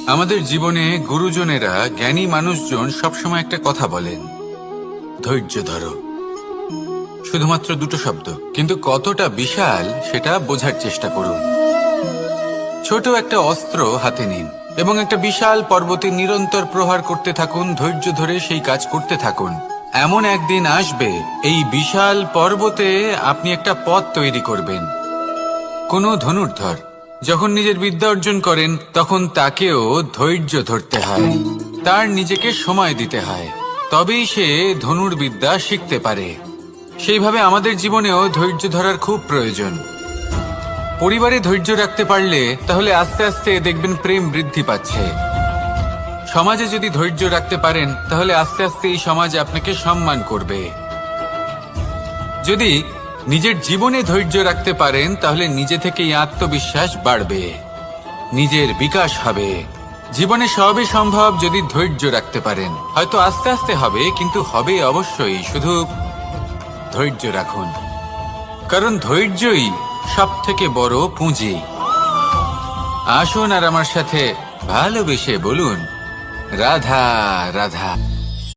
আমাদের জীবনে গুরুজনেরা, জ্ঞানী মানুষজন সবসময় একটা কথা বলেন, ধৈর্য ধরো। শুধুমাত্র দুটো শব্দ, কিন্তু কতটা বিশাল সেটা বোঝার চেষ্টা করুন। ছোট একটা অস্ত্র হাতে নিন এবং একটা বিশাল পর্বতে নিরন্তর প্রহার করতে থাকুন। ধৈর্য ধরে সেই কাজ করতে থাকুন। এমন একদিন আসবে, এই বিশাল পর্বতে আপনি একটা পথ তৈরি করবেন। কোনো ধনুর্ধর যখন নিজের বিদ্যা অর্জন করেন, তখন তাকেও ধৈর্য ধরতে হয়, তার নিজেকে সময় দিতে হয়, তবেই সে ধনুর্বিদ্যা শিখতে পারে। সেইভাবে আমাদের জীবনেও ধৈর্য ধরার খুব প্রয়োজন। পরিবারে ধৈর্য রাখতে পারলে তাহলে আস্তে আস্তে দেখবেন প্রেম বৃদ্ধি পাচ্ছে। সমাজে যদি ধৈর্য রাখতে পারেন, তাহলে আস্তে আস্তে এই সমাজ আপনাকে সম্মান করবে। যদি নিজের জীবনে ধৈর্য রাখতে পারেন, তাহলে নিজে থেকেই আত্মবিশ্বাস বাড়বে, নিজের বিকাশ হবে। জীবনে সবই সম্ভব যদি ধৈর্য রাখতে পারেন। হয়তো আস্তে আস্তে হবে, কিন্তু হবে অবশ্যই। শুধু ধৈর্য রাখুন, কারণ ধৈর্যই সবথেকে বড় পুঁজি। আসুন আর আমার সাথে ভালোবেসে বলুন, রাধা রাধা।